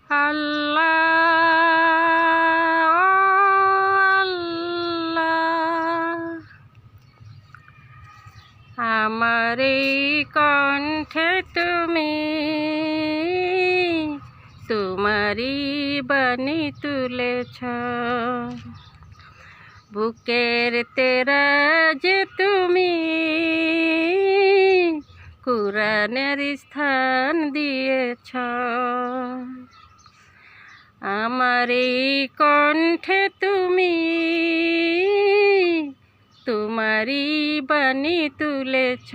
আল্লাহ আল্লাহ। আমার এই কণ্ঠে তুমি তোমারই বাণী তুলেছ, বুকের তেরাজে তুমি কুরআনের স্থান দিয়েছ। আমার এই কণ্ঠে তুমি তোমারই বাণী তুলেছ,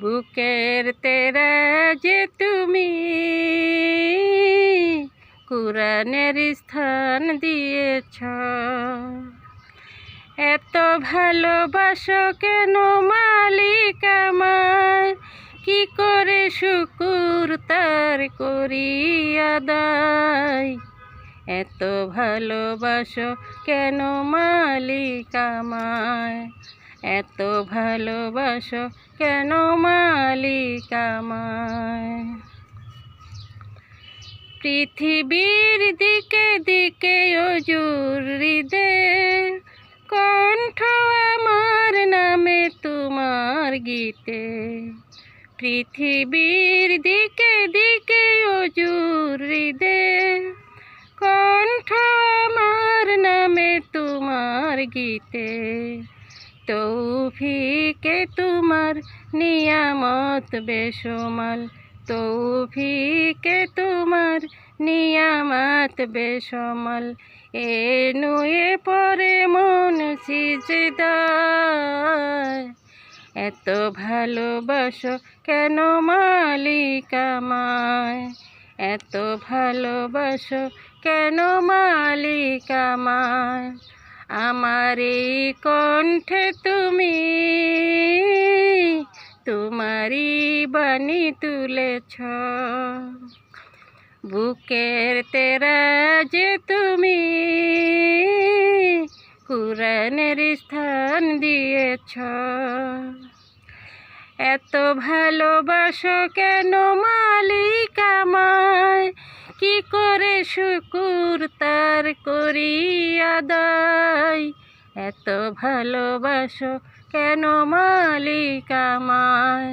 বুকের তেরাজে তুমি কুরআনের স্থান দিয়েছ। এত ভালোবাসো কেন মালিক আমার, কি করে শুকুর তার করি আদায়। এত ভালোবাসো কেন মালিক আমায়, এত ভালোবাসো কেন মালিক আমায়। পৃথিবীর দিকে দিকে ওজুর হৃদয়, কণ্ঠ আমার নামে তোমার গীতে। পৃথিবীর দিকে দিকে ওজুর হৃদয়, কণ্ঠ আমার নামে তোমার গীতে। তৌফিকে তোমার নিয়ামত বেশুমাল, তৌফিকে তোমার নিয়ামত বেশুমাল। এ নুয়ে পরে মন সিজদায়, এত ভালোবাসো কেন মালিক আমায়, এত ভালোবাসো কেন মালিক আমায়। আমার এই কণ্ঠে তুমি তোমারই বাণী তুলেছ, বুকের তেরাজে তুমি কুরআনের স্থান দিয়েছ। এত ভালোবাসো কেন মালিক আমায়, কি করে শুকুর তার করি আদায়। এত ভালোবাসো কেন মালিক আমায়,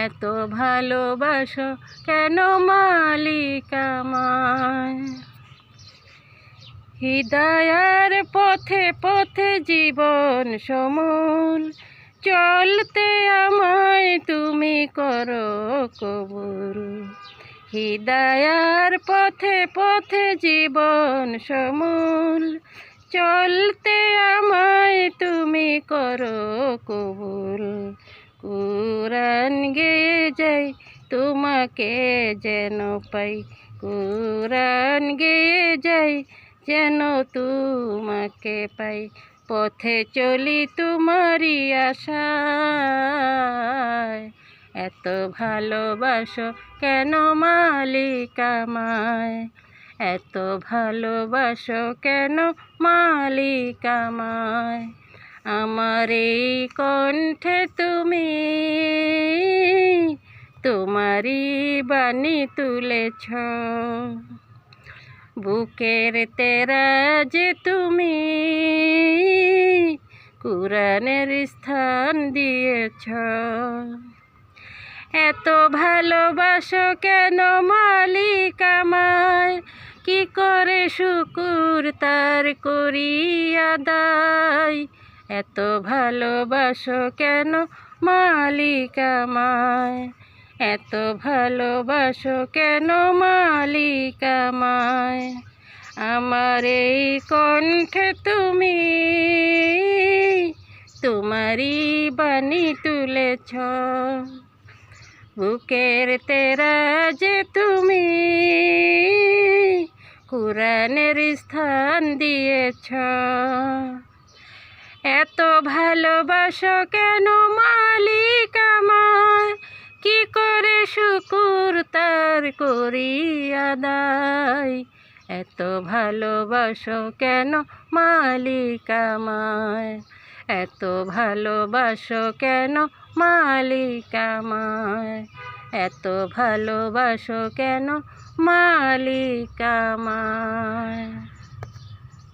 এত ভালোবাসো কেন মালিক আমায়। হিদায়ার পথে পথে জীবন সমূল, চলতে আমায় তুমি করো কবুল। হিদায়ার পথে পথে জীবন সমূল, চলতে আমায় তুমি করো কবুল। কুরআন গেয়ে যাই তোমাকে যেন পাই, কুরআন গেয়ে যাই যেন তোমাকে পাই। পথে চলি তোমারই আশায়, এত ভালোবাসো কেন মালিক আমায়, এত ভালোবাসো কেন মালিক আমায়। আমার এই কণ্ঠে তুমি তোমারই বাণী তুলেছ, বুকের তেরাজে তুমি কুরআনের স্থান দিয়েছ। এত ভালোবাসো কেন মালিক আমায়, কি করে শুকুর তার করি আদায়। এত ভালোবাসো কেন মালিক আমায়, এত ভালোবাসো কেন মালিক আমায়। আমার এই কণ্ঠে তুমি তোমারই বাণী তুলেছ, বুকের তেরাজে তুমি কুরআনের স্থান দিয়েছ। এত ভালোবাসো কেন মালিক আমায়, কি করে শুকুর তার করি আদায়। এত ভালোবাসো কেন মালিক আমায়, এত ভালোবাসো কেন মালিক আমায়। এত ভালোবাসো কেন মালিক আমায়।